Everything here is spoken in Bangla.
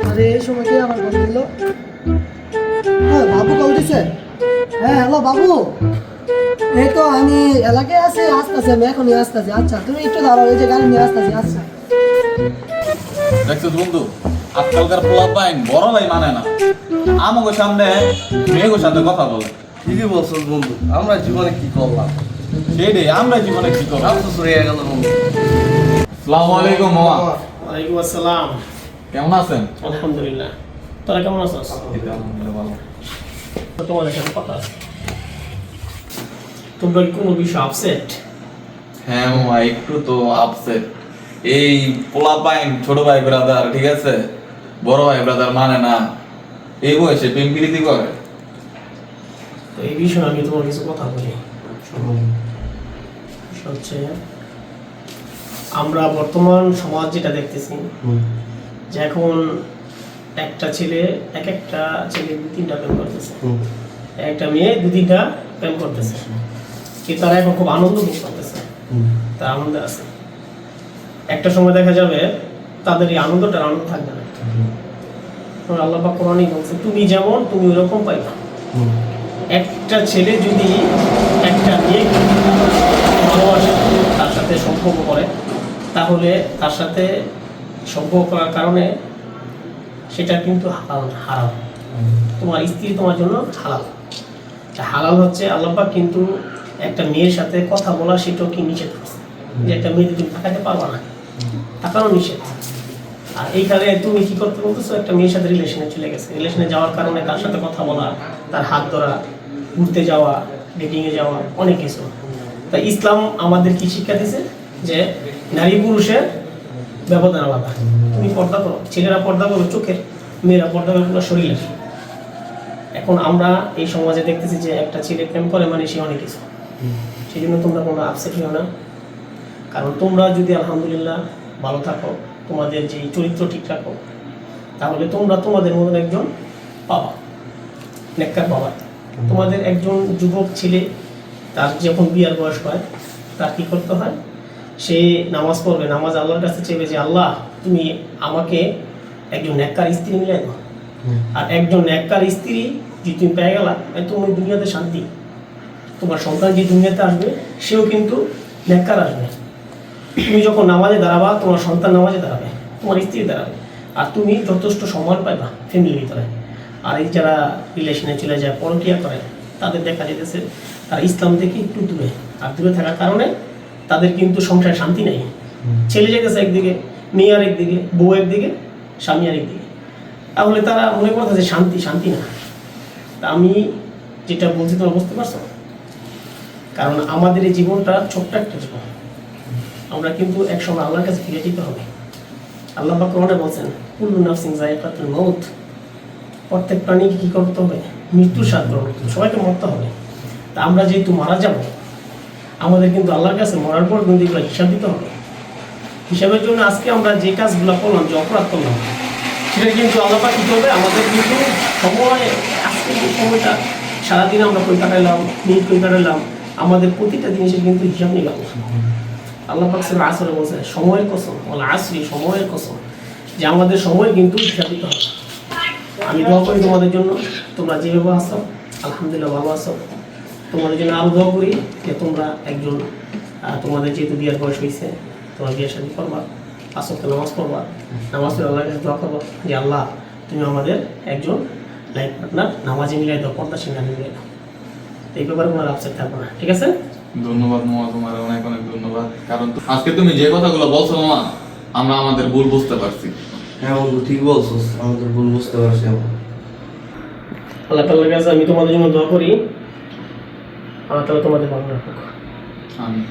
আরে এই সময় কে আমার কল দিল? হ্যাঁ বাবু কল দিছে। হ্যাঁ হ্যালো বাবু, এই তো আমি এলাকায় আছি, আসতেছি, আমি এখনই আসতেছি। আচ্ছা তুমি একটু দাঁড়াও, এই যে গাড়ি নিয়ে আসতেছি। আচ্ছা দেখছো বন্ধু, আজকালকার পোলা পাইন বড় ভাই মানে না, আমাকে সামনে মেয়েগোর সাথে কথা বলে। ঠিকই বলছো বন্ধু, আমরা জীবনে কি করলাম? সেইটাই আমরা জীবনে কি করবো। আফসোস রয়ে গেল বন্ধু। আসসালামু আলাইকুম মামা, ওয়ালাইকুম আসসালাম। কেমন আছেন? আলহামদুলিল্লাহ, তোরা কেমন আছিস? আলহামদুলিল্লাহ ভালো। তোমাদের সাথে কথা আছে। তোমরা কি কোনো বিষয় আপসেট? হ্যাঁ মামা, একটু তো আপসেট। এই পোলা পাইন ছোট ভাই ব্রাদার, ঠিক আছে, বড় ভাই ব্রাদার মানে না, এই বয়সে প্রেম প্রীতি করে। তো এই বিষয়ে আমি তোমার কিছু কথা বলি। বিষয় হচ্ছে আমরা বর্তমান সমাজ যেটা দেখতেছি, যে এখন একটা ছেলে একটা ছেলে দু তিনটা প্রেম করতেছে, একটা মেয়ে দু তিনটা প্রেম করতেছে, কিন্তু তারা এখন খুব আনন্দ ভোগ করতেছে, তার আনন্দে আছে। একটা সময় দেখা যাবে তাদের এই আনন্দটার আনন্দ থাকবে না। আল্লাহ পাক কোরআনেই বলছে, তুমি যেমন তুমি ওইরকম পাইবা। একটা ছেলে যদি একটা মেয়েকে ভালোবাসে, তার সাথে সম্পর্ক করে, তাহলে তার সাথে সম্পর্ক করার কারণে সেটা কিন্তু হারাম। তোমার স্ত্রী তোমার জন্য হালাল। হালাল হচ্ছে আল্লাহ পাক কিন্তু একটা মেয়ের সাথে কথা বলা সেটাও কি নিষেধ করছে, যে একটা মেয়ে তুমি তাকাতে পারবা না, তাকানো নিষেধ। আর এইখানে তুমি কি করতে বলতেছো, একটা মেয়ের সাথে রিলেশনে চলে গেছে, রিলেশনে যাওয়ার কারণে তার সাথে কথা বলা, তার হাত ধরা, ঘুরতে যাওয়া, ডেটিংয়ে যাওয়া, অনেক কিছু। তাই ইসলাম আমাদের কি শিক্ষা দিয়েছে, যে নারী পুরুষের ব্যবধান আলাদা। তুমি পর্দা করো, ছেলেরা পর্দা করো চোখের, মেয়েরা পর্দা করো পুরো শরীরের। এখন আমরা এই সমাজে দেখতেছি যে একটা ছেলে প্রেম করে মানে সে অনেক কিছু। সেই জন্য তোমরা কোনো আপসেট হও না, কারণ তোমরা যদি আলহামদুলিল্লাহ ভালো থাকো, তোমাদের যে চরিত্র ঠিক রাখো, তাহলে তোমরা তোমাদের মতন একজন পাবা, নেককার পাবা। তোমাদের একজন যুবক ছেলে, তার যখন বিয়ার বয়স হয়, তার কী করতে হয়, সে নামাজ পড়বে, নামাজ আল্লাহর কাছে চেয়ে যে আল্লাহ তুমি আমাকে একজন নেককার স্ত্রী মিলে দাও। আর একজন নেককার স্ত্রী যদি তুমি পেয়ে গেলা, তোমার দুনিয়াতে শান্তি। তোমার সন্তান যে দুনিয়াতে আসবে সেও কিন্তু নেককার আসবে। তুমি যখন নামাজে দাঁড়াবা, তোমার সন্তান নামাজে দাঁড়াবে, তোমার স্ত্রী দাঁড়াবে, আর তুমি যথেষ্ট সম্মান পাইবা ফ্যামিলির ভিতরে। আর এই যারা রিলেশনে চলে যায়, পরকীয়া করে, তাদের দেখা যেতেছে তারা ইসলাম থেকে একটু দূরে। আর দূরে থাকার কারণে তাদের কিন্তু সংসারে শান্তি নেই। ছেলে যেতেছে একদিকে, মেয়ে আর একদিকে, বউ একদিকে, স্বামী আর একদিকে। তাহলে তারা মনে করতেছে শান্তি, শান্তি না। তা আমি যেটা বলছি তোমরা বুঝতে পারছো? কারণ আমাদের এই জীবনটা ছোট্ট একটা জীবন, আমরা কিন্তু একসময় আল্লাহর কাছে ফিরে যেতে হবে। আল্লাহ পাক কোরআনে বলছেন, কুল্লু নাফসিন যায়কাতুল মাউত, প্রত্যেক প্রাণীকে কি করতে হবে, মৃত্যুর স্বাদ গ্রহণ করতে হবে, সবাইকে মরতে হবে। তা আমরা যেহেতু মারা যাব, আমাদের কিন্তু আল্লাহর কাছে মরার পর কিন্তু এগুলো হিসাব দিতে হবে। হিসাবের জন্য আজকে আমরা যে কাজগুলো করলাম, যে অপরাধ করলাম, সেটা কিন্তু আল্লাহ পাক কী করবে, আমাদের কিন্তু সময়, আজকে যে সময়টা সারাদিন আমরা কই কাটাইলাম, মিনিট কই কাটাইলাম, আমাদের প্রতিটা জিনিসের কিন্তু হিসাব নিলাম। আল্লাহ পাক সূরা আসরে বলছে, সময়ের কসম, ওয়াল আসরি, সময়ের কসম, যে আমাদের সময় কিন্তু হিসাব দিতে হবে। আমি দোয়া করি তোমাদের জন্য, তোমরা যেভাবে আসো আলহামদুলিল্লাহ ভালো আসো। তোমাদের জন্য আরও দোয়া করি যে তোমরা একজন, তোমাদের যেহেতু বিয়ার বয়স হয়েছে, তোমরা বিয়ের শাদী করবা, আসতে নামাজ পড়বা, নামাজ পড়ে আল্লাহর কাছে দোয়া করবো যে আল্লাহ তুমি আমাদের একজন লাইফ পার্টনার নামাজে মিলাই দাও, পর্দা সিংহা মিলাই দাও। এই ব্যাপারে কোনো আপসেট থাকবে না, ঠিক আছে? ধন্যবাদ মামা, তোমার অনেক অনেক ধন্যবাদ। কারণ আজকে তুমি যে কথাগুলো বলছো মামা, আমরা আমাদের ভুল বুঝতে পারছি। হ্যাঁ বন্ধু, ঠিক বলছো, আমাদের ভুল বুঝতে পারছি আমরা। আল্লাহ তাআলার কাছে আমি তোমাদের জন্য দোয়া করি, আল্লাহ তাআলা তোমাদের ভালো রাখুক। আমিন।